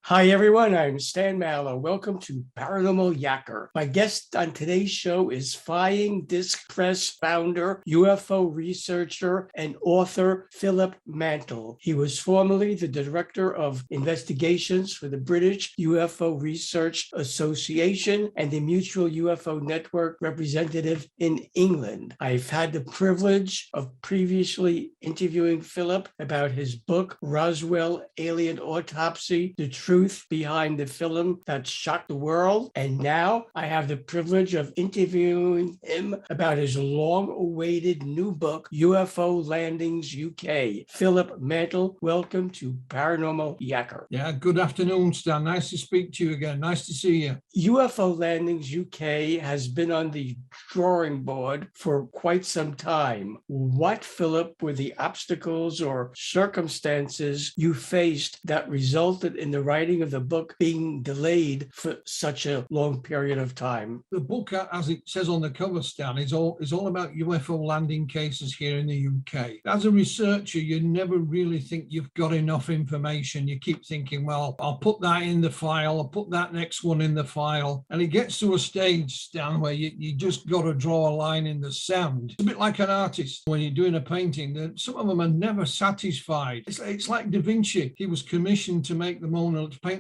Hi, everyone. I'm Stan Mallow. Welcome to Paranormal Yacker. My guest on today's show is Flying Disc Press founder, UFO researcher, and author Philip Mantle. He was formerly the director of investigations for the British UFO Research Association and the Mutual UFO Network representative in England. I've had the privilege of previously interviewing Philip about his book, Roswell Alien Autopsy: The Truth Behind the Film That Shocked the World. And now I have the privilege of interviewing him about his long-awaited new book, UFO Landings UK. Philip Mantle, welcome to Paranormal Yacker. Yeah, good afternoon, Stan. Nice to speak to you again. Nice to see you. UFO Landings UK has been on the drawing board for quite some time. What, Philip, were the obstacles or circumstances you faced that resulted in the writing of the book being delayed for such a long period of time? The book, as it says on the cover, Stan, is all about UFO landing cases here in the UK. As a researcher, you never really think you've got enough information. You keep thinking, well, I'll put that in the file, I'll put that next one in the file. And it gets to a stage, Stan, where you just got to draw a line in the sand. It's a bit like an artist when you're doing a painting. That some of them are never satisfied. It's like Da Vinci. He was commissioned to paint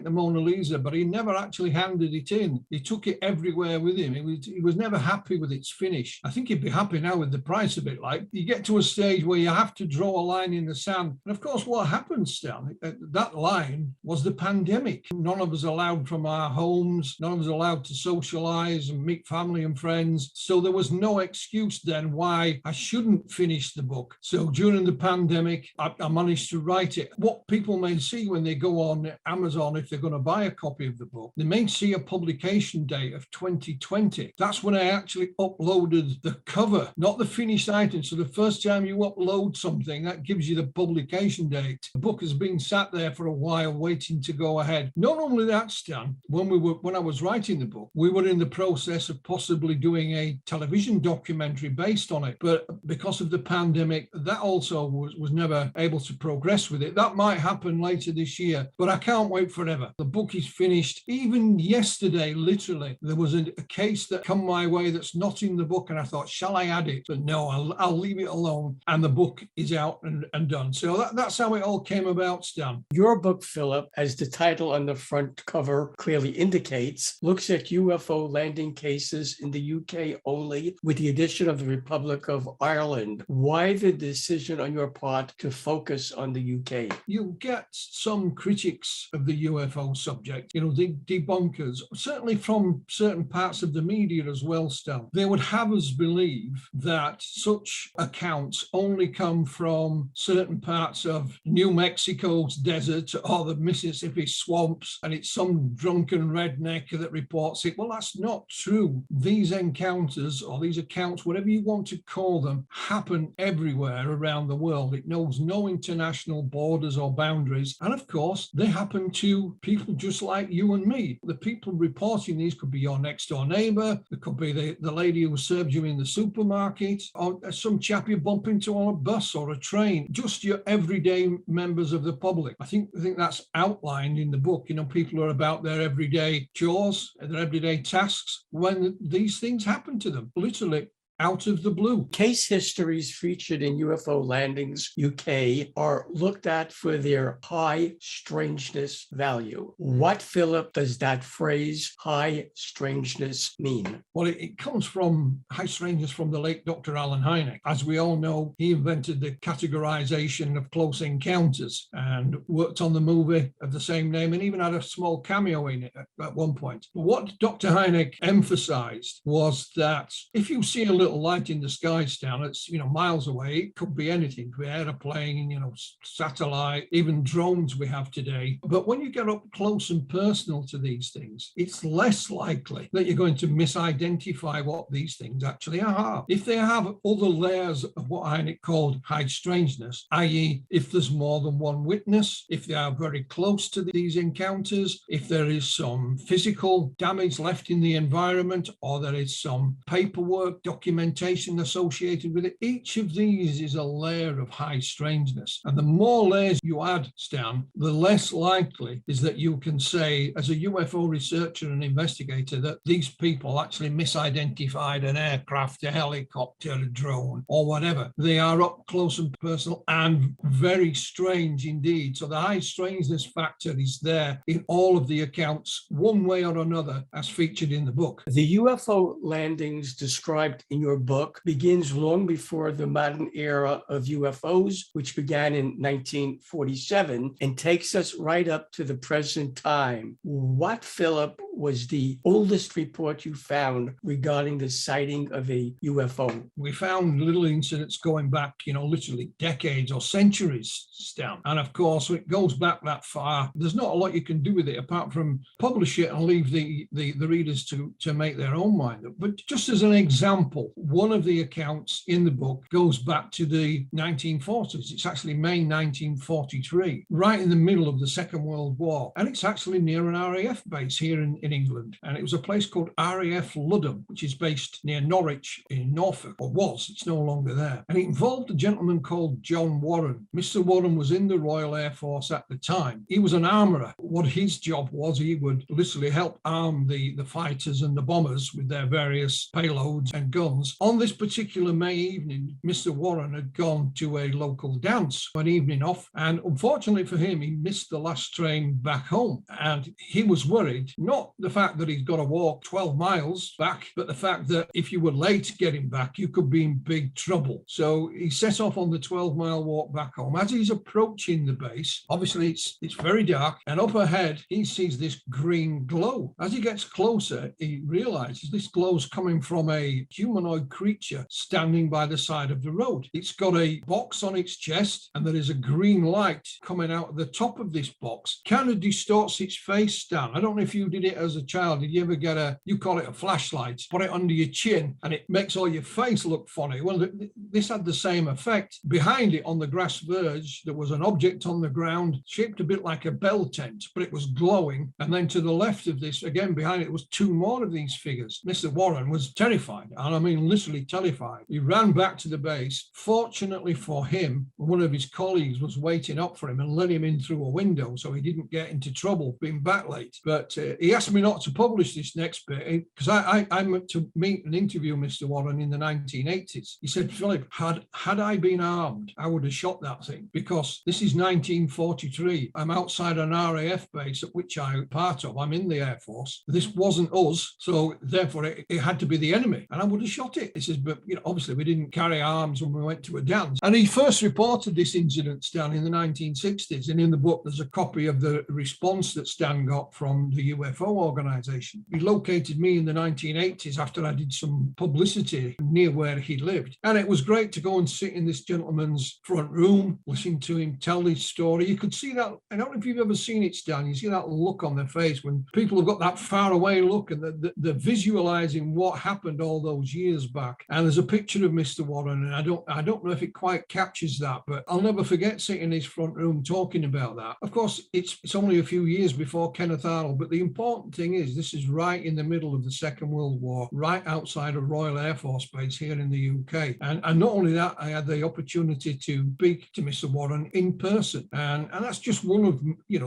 the Mona Lisa, but he never actually handed it in. He took it everywhere with him. He was never happy with its finish. I think he'd be happy now with the price of it. Like, you get to a stage where you have to draw a line in the sand. And of course, what happened, Stan, that line was the pandemic. None of us allowed from our homes. None of us allowed to socialize and meet family and friends. So there was no excuse then why I shouldn't finish the book. So during the pandemic, I managed to write it. What people may see when they go on Amazon, if they're going to buy a copy of the book, they may see a publication date of 2020. That's when I actually uploaded the cover, not the finished item. So the first time you upload something, that gives you the publication date. The book has been sat there for a while waiting to go ahead. Not only that, Stan, when I was writing the book, we were in the process of possibly doing a television documentary based on it. But because of the pandemic, that also was never able to progress with it. That might happen later this year, but I can't wait forever. The book is finished. Even yesterday, literally, there was a case that come my way that's not in the book, and I thought, shall I add it? But no, I'll leave it alone. And the book is out and done. So that's how it all came about, Stan. Your book, Philip, as the title on the front cover clearly indicates, looks at UFO landing cases in the UK only, with the addition of the Republic of Ireland. Why the decision on your part to focus on the UK? You get some critics of the UFO subject, the debunkers, certainly from certain parts of the media as well, Stan. They would have us believe that such accounts only come from certain parts of New Mexico's desert or the Mississippi swamps, and it's some drunken redneck that reports it. Well, that's not true. These encounters, or these accounts, whatever you want to call them, happen everywhere around the world. It knows no international borders or boundaries. And of course, they happen to people just like you and me. The people reporting these could be your next door neighbor. It could be the lady who served you in the supermarket, or some chap you bump into on a bus or a train, just your everyday members of the public. I think that's outlined in the book. People are about their everyday chores, their everyday tasks when these things happen to them, literally out of the blue. Case histories featured in UFO Landings UK are looked at for their high strangeness value. What, Philip, does that phrase high strangeness mean? Well, it comes from high strangeness from the late Dr. Allen Hynek. As we all know, he invented the categorization of close encounters and worked on the movie of the same name and even had a small cameo in it at one point. But what Dr. Hynek emphasized was that if you see a little light in the sky, Stan, it's miles away. It could be anything, could be an airplane, satellite, even drones we have today. But when you get up close and personal to these things, it's less likely that you're going to misidentify what these things actually are. If they have other layers of what Hynek called high strangeness, i.e., if there's more than one witness, if they are very close to these encounters, if there is some physical damage left in the environment, or there is some paperwork, documentation, documentation associated with it. Each of these is a layer of high strangeness. And the more layers you add, Stan, the less likely is that you can say, as a UFO researcher and investigator, that these people actually misidentified an aircraft, a helicopter, a drone, or whatever. They are up close and personal and very strange indeed. So the high strangeness factor is there in all of the accounts, one way or another, as featured in the book. The UFO landings described in your book begins long before the modern era of UFOs, which began in 1947, and takes us right up to the present time. What, Philip, was the oldest report you found regarding the sighting of a UFO? We found little incidents going back, literally decades or centuries, Stan. And of course, it goes back that far. There's not a lot you can do with it apart from publish it and leave the readers to make their own mind up. But just as an example, one of the accounts in the book goes back to the 1940s. It's actually May 1943, right in the middle of the Second World War. And it's actually near an RAF base here in England. And it was a place called RAF Ludham, which is based near Norwich in Norfolk, or was. It's no longer there. And it involved a gentleman called John Warren. Mr. Warren was in the Royal Air Force at the time. He was an armourer. What his job was, he would literally help arm the fighters and the bombers with their various payloads and guns. On this particular May evening, Mr. Warren had gone to a local dance, an evening off, and unfortunately for him, he missed the last train back home. And he was worried, not the fact that he's got to walk 12 miles back, but the fact that if you were late getting back, you could be in big trouble. So he set off on the 12-mile walk back home. As he's approaching the base, obviously it's very dark, and up ahead, he sees this green glow. As he gets closer, he realizes this glow's coming from a humanoid creature standing by the side of the road. It's got a box on its chest, and there is a green light coming out of the top of this box. Kind of distorts its face, Stan. I don't know if you did it as a child. Did you ever get you call it a flashlight, put it under your chin, and it makes all your face look funny? Well, this had the same effect. Behind it, on the grass verge, there was an object on the ground shaped a bit like a bell tent, but it was glowing. And then to the left of this, again behind it, was two more of these figures. Mr. Warren was terrified, and I mean literally terrified. He ran back to the base. Fortunately for him, one of his colleagues was waiting up for him and let him in through a window, so he didn't get into trouble being back late. But he asked me not to publish this next bit because I went to meet and interview Mr. Warren in the 1980s. He said, Philip, had I been armed, I would have shot that thing, because this is 1943. I'm outside an RAF base at which I'm part of. I'm in the Air Force. This wasn't us, so therefore it had to be the enemy, and I would have shot it. He says, but obviously we didn't carry arms when we went to a dance. And he first reported this incident, Stan, in the 1960s, and in the book there's a copy of the response that Stan got from the UFO organization. He located me in the 1980s after I did some publicity near where he lived, and it was great to go and sit in this gentleman's front room, listen to him tell his story. You could see that. I don't know if you've ever seen it, Stan. You see that look on their face when people have got that far away look, and they're visualizing what happened all those years back. And there's a picture of Mr. Warren, and I don't know if it quite captures that, but I'll never forget sitting in his front room talking about that. Of course, it's only a few years before Kenneth Arnold, but the important thing is this is right in the middle of the Second World War, right outside a Royal Air Force base here in the UK. And not only that, I had the opportunity to speak to Mr. Warren in person, and that's just one of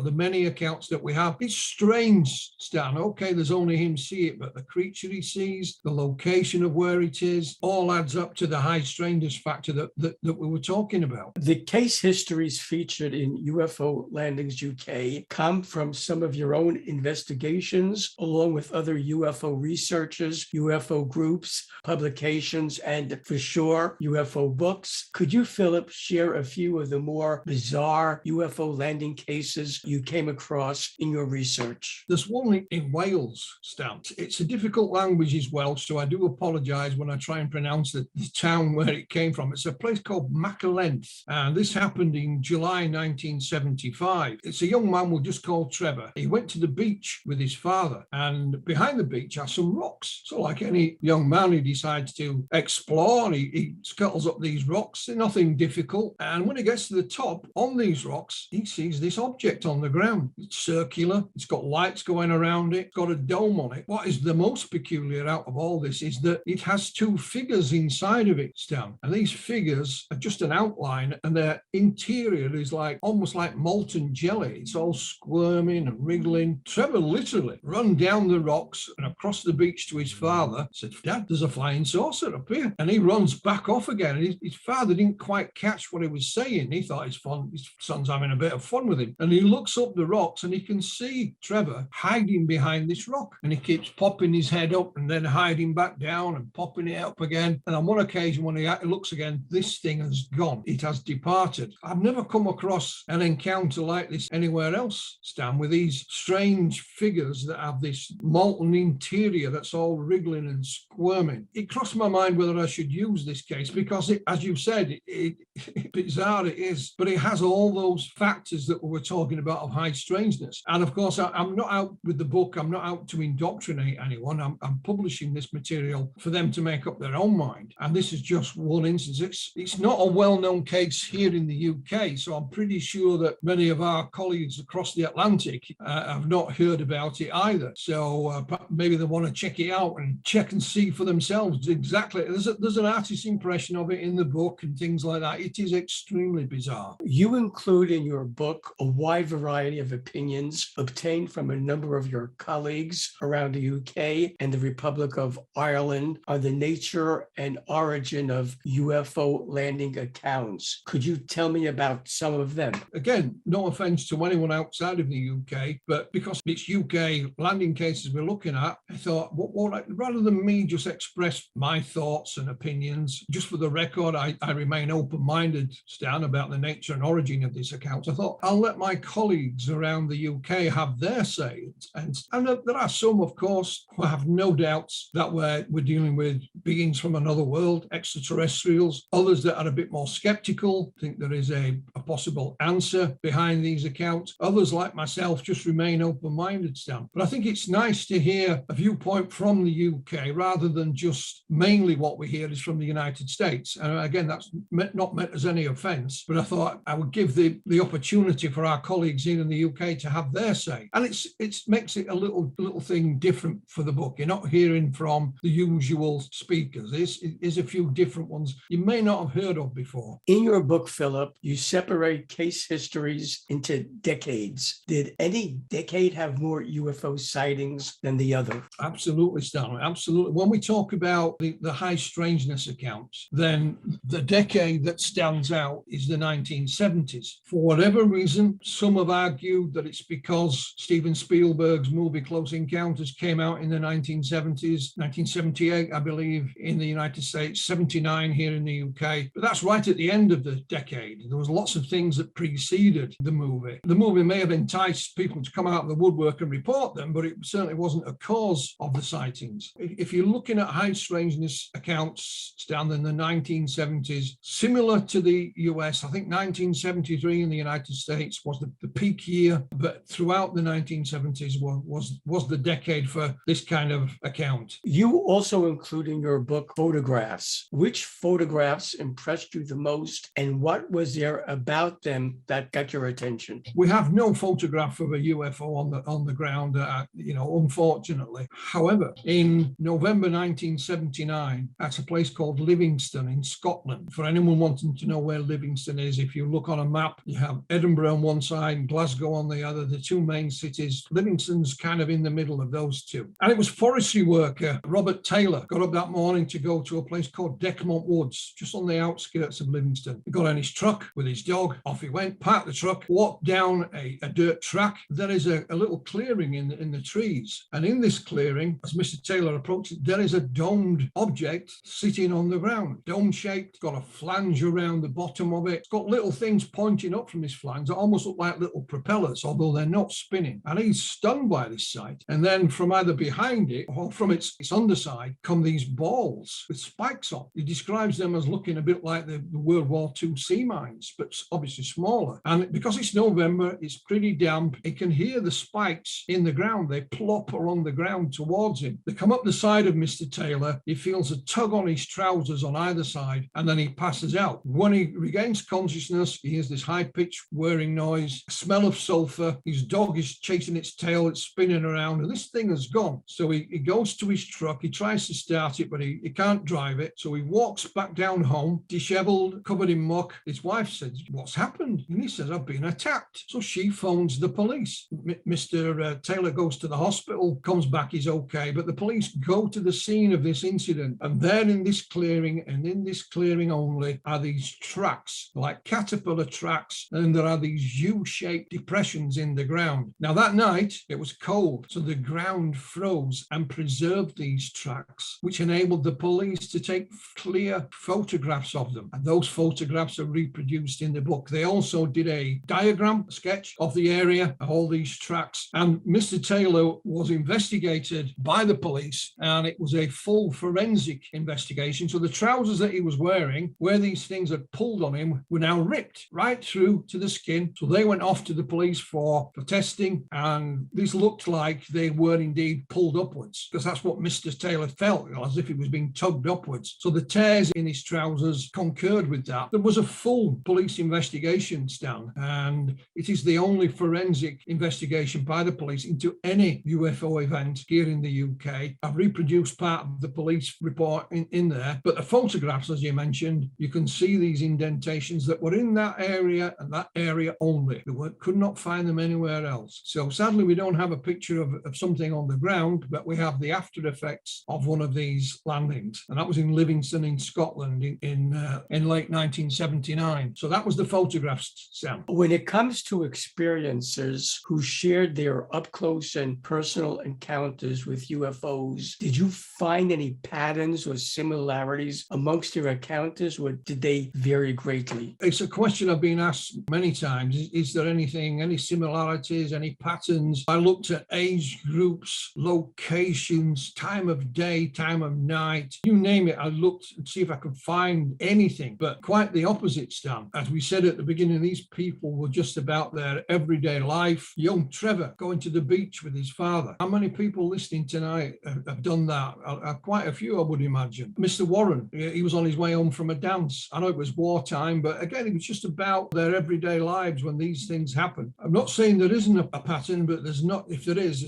the many accounts that we have. It's strange, Stan. Okay, there's only him see it, but the creature he sees, the location of where it is, all adds up to the high strangeness factor that we were talking about. The case histories featured in UFO Landings UK come from some of your own investigations, along with other UFO researchers, UFO groups, publications, and for sure, UFO books. Could you, Philip, share a few of the more bizarre UFO landing cases you came across in your research? There's one in Wales, Stan. It's a difficult language, is Welsh, so I do apologise when I try and pronounce the town where it came from. It's a place called Machynlleth, and this happened in July 1975. It's a young man we'll just call Trevor. He went to the beach with his father. And behind the beach are some rocks. So like any young man who decides to explore, he scuttles up these rocks. They're nothing difficult. And when he gets to the top, on these rocks, he sees this object on the ground. It's circular. It's got lights going around it. It's got a dome on it. What is the most peculiar out of all this is that it has two figures inside of it, Stan. And these figures are just an outline, and their interior is like almost like molten jelly. It's all squirming and wriggling. Trevor literally ran down the rocks and across the beach to his father, said, "Dad, there's a flying saucer up here." And he runs back off again. And his father didn't quite catch what he was saying. He thought his son's having a bit of fun with him. And he looks up the rocks and he can see Trevor hiding behind this rock. And he keeps popping his head up and then hiding back down and popping it up again. And on one occasion, when he looks again, this thing has gone. It has departed. I've never come across an encounter like this anywhere else, Stan, with these strange figures that have this molten interior that's all wriggling and squirming. It crossed my mind whether I should use this case because, as you said, bizarre it is, but it has all those factors that we were talking about of high strangeness. And of course, I'm not out with the book. I'm not out to indoctrinate anyone. I'm publishing this material for them to make up their own mind. And this is just one instance. It's not a well-known case here in the UK, so I'm pretty sure that many of our colleagues across the Atlantic have not heard about it either. So maybe they want to check it out and check and see for themselves exactly. There's an artist's impression of it in the book and things like that. It is extremely bizarre. You include in your book a wide variety of opinions obtained from a number of your colleagues around the UK and the Republic of Ireland on the nature and origin of UFO landing accounts. Could you tell me about some of them? Again, no offense to anyone outside of the UK, but because it's UK landing cases we're looking at, I thought, rather than me just express my thoughts and opinions, just for the record, I remain open-minded, Stan, about the nature and origin of this account. I thought I'll let my colleagues around the UK have their say. And there are some, of course, who have no doubts that we're dealing with beings from another world, extraterrestrials. Others that are a bit more skeptical, think there is a possible answer behind these accounts. Others, like myself, just remain open-minded, Stan. But I think it's nice to hear a viewpoint from the UK rather than just mainly what we hear is from the United States. And again, that's not meant as any offense, but I thought I would give the opportunity for our colleagues here in the UK to have their say. And it makes it a little thing different for the book. You're not hearing from the usual speakers. There's a few different ones you may not have heard of before. In your book, Philip, you separate case histories into decades. Did any decade have more UFO sightings than the other? Absolutely, Stanley. Absolutely. When we talk about the high strangeness accounts, then the decade that stands out is the 1970s. For whatever reason, some have argued that it's because Steven Spielberg's movie Close Encounters came out in the 1970s, 1978, I believe, in the United States, 79 here in the UK. But that's right at the end of the decade. There was lots of things that preceded the movie. The movie may have enticed people to come out of the woodwork and report them, but it certainly wasn't a cause of the sightings. If you're looking at high strangeness accounts down in the 1970s, similar to the US, I think 1973 in the United States was the peak year, but throughout the 1970s was the decade for this kind of account. You also include in your book photographs. Which photographs impressed you the most, and what was there about them that got your attention? We have no photograph of a UFO on the ground, unfortunately. However, in November 1979, at a place called Livingston in Scotland, for anyone wanting to know where Livingston is, if you look on a map, you have Edinburgh on one side and Glasgow on the other, the two main cities. Livingston's kind of in the middle of those two. And it was forestry worker Robert Taylor got up that morning to go to a place called Decmont Woods, just on the outskirts of Livingston. He got on his truck with his dog, off he went, parked the truck, walked down a dirt track. There is a little clearing in the trees. And in this clearing, as Mr. Taylor approached it, there is a domed object sitting on the ground, dome-shaped, got a flange around the bottom of it. It's got little things pointing up from this flange that almost look like little propellers, although they're not spinning. And he's stunned by this sight. And then from either behind it or from its underside come these balls with spikes on. He describes them as looking a bit like the World War II sea mines, but obviously smaller. And because it's November, it's pretty damp. He can hear the spikes in the ground. They plop along the ground towards him. They come up the side of Mr. Taylor. He feels a tug on his trousers on either side, and then he passes out. When he regains consciousness, he hears this high-pitched whirring noise, smell of sulfur. His dog is chasing its tail. It's spinning around, and this thing has gone. So he goes to his truck. He tries to start it, but he can't drive it. So he walks back down home, disheveled, covered in muck. His wife says, "What's happened?" And he says, "I've been attacked." So she phones the police. Mr. Taylor goes to the hospital, comes back, he's okay. But the police go to the scene of this incident. And there in this clearing, and in this clearing only, are these tracks, like caterpillar tracks. And there are these U-shaped depressions in the ground. Now that night, it was cold. So the ground froze and preserved these tracks, which enabled the police to take clear photographs of them. And those photographs are reproduced in the book. They also did a diagram, a sketch of the area, of all these tracks. And Mr. Taylor was investigated by the police, and it was a full forensic investigation. So the trousers that he was wearing, where these things had pulled on him, were now ripped right through to the skin. So they went off to the police for testing, and this looked like they were indeed pulled upwards, because that's what Mr. Taylor felt, as if he was being tugged upwards. So the tears in his trousers concurred with that. There was a full police investigation, Stan, and it is the only forensic investigation by the police into any UFO event here in the UK. I've reproduced part of the police report in there, but the photographs, as you mentioned, you can see these indentations that were in that area and that area only. Could not find them anywhere else. So sadly, we don't have a picture of something on the ground, but we have the after effects of one of these landings. And that was in Livingston in Scotland in late 1979. So that was the photographs, Sam. When it comes to experiencers who shared their up-close and personal encounters with UFOs, did you find any patterns or similarities amongst their encounters, or did they vary greatly? It's a question I've been asked many times. Is there anything, any similarities, any patterns? I looked at age groups, locations, time of day, time of night, you name it. I looked to see if I could find anything, but quite the opposite, Stan. As we said at the beginning, these people were just about their everyday life. Young Trevor going to the beach with his father. How many people listening tonight have done that? Quite a few, I would imagine. Mr. Warren, he was on his way home from a dance. I know it was wartime, but again, it was just about their everyday lives when these things happen. I'm not saying there isn't a pattern, but there's not. If there is,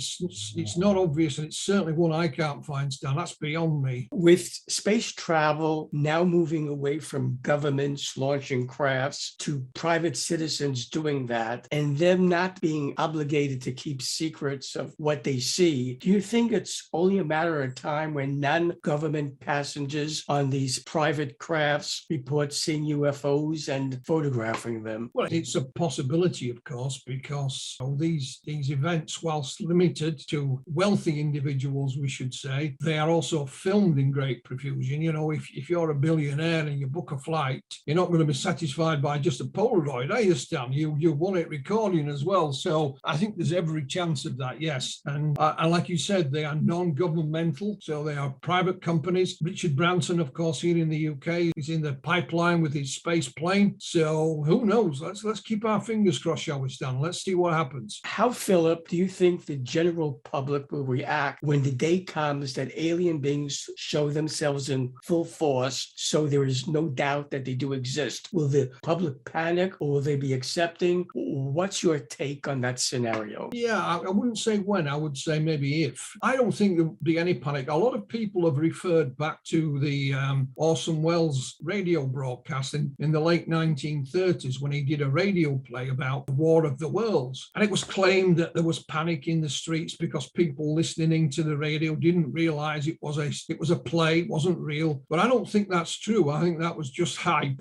it's not obvious, and it's certainly one I can't find, Stan. That's beyond me. With space travel now moving away from governments launching crafts to private citizens doing that, and them not being obligated to keep secrets of what they see, do you think it's only a matter of time when non-government passengers on these private crafts report seeing UFOs and photographing them? Well, it's a possibility, of course, because these events, whilst limited to wealthy individuals, we should say, they are also filmed in great profusion. You know, if you're a billionaire and you book a flight, you're not going to be satisfied by just a Polaroid, are you, Stan? You want it recording as well. So I think there's every chance of that, yes. And like you said, they are non-governmental, so they are private companies. Richard Branson, of course, here in the UK, is in the pipeline with his space plane. So who knows? Let's keep our fingers crossed, shall we, Stan? Let's see what happens. How, Philip, do you think the general public will react when the day comes that alien beings show themselves in full force, so there is no doubt that they do exist? Will the public panic, or will they be accepting? What's your take on that scenario? Yeah, I wouldn't say when, I would say maybe if. I don't think there'll be any panic. A lot of people have referred back to the Orson Welles radio broadcast in the late 1930s when he did a radio play about the War of the Worlds. And it was claimed that there was panic in the streets because people listening to the radio didn't realize it was a play, it wasn't real. But I don't think that's true. I think that was just hype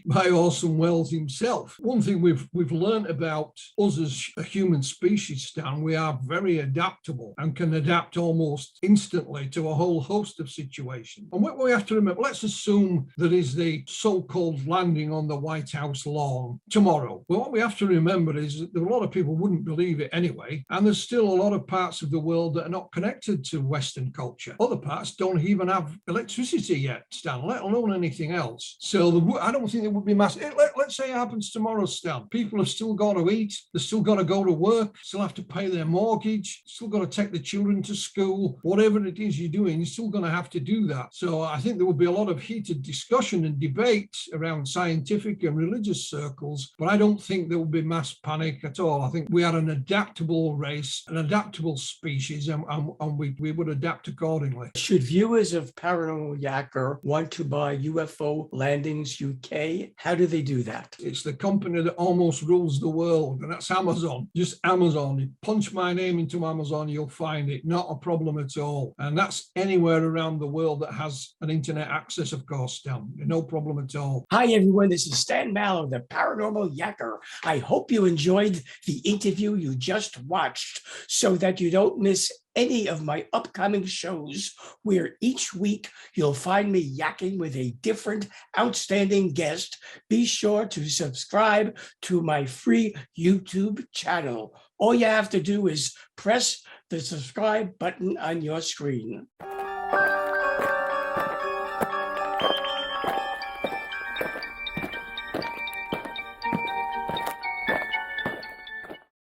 by Orson Welles himself. One thing we've learned about us as a human species, Stan, we are very adaptable and can adapt almost instantly to a whole host of situations. And what we have to remember, let's assume that is the so-called landing on the White House lawn tomorrow. Well, what we have to remember is that a lot of people wouldn't believe it anyway, and there's still a lot of parts of the world that are not connected to Western culture. Other parts don't even have electricity yet, Stan, let alone anything else. So I don't think it would be massive. Let's say it happens tomorrow, Stan. People have still got to eat, they've still got to go to work, still have to pay their mortgage, still got to take the children to school, whatever it is you're doing, you're still going to have to do that. So I think there will be a lot of heated discussion and debate around scientific and religious circles, but I don't think there will be mass panic at all. I think we are an adaptable race, an adaptable species, and we would adapt accordingly. Should viewers of Paranormal Yacker want to buy UFO Landings UK, how do they do that? It's the company that almost rules the world, and that's Amazon. Just Amazon. You punch my name into Amazon, you'll find it. Not a problem at all. And that's anywhere around the world that has an internet access, of course, Stan. No problem at all. Hi, everyone. This is Stan Mallow, the Paranormal Yacker. I hope you enjoyed the interview you just watched so that you don't miss any of my upcoming shows, where each week you'll find me yakking with a different outstanding guest. Be sure to subscribe to my free YouTube channel. All you have to do is press the subscribe button on your screen.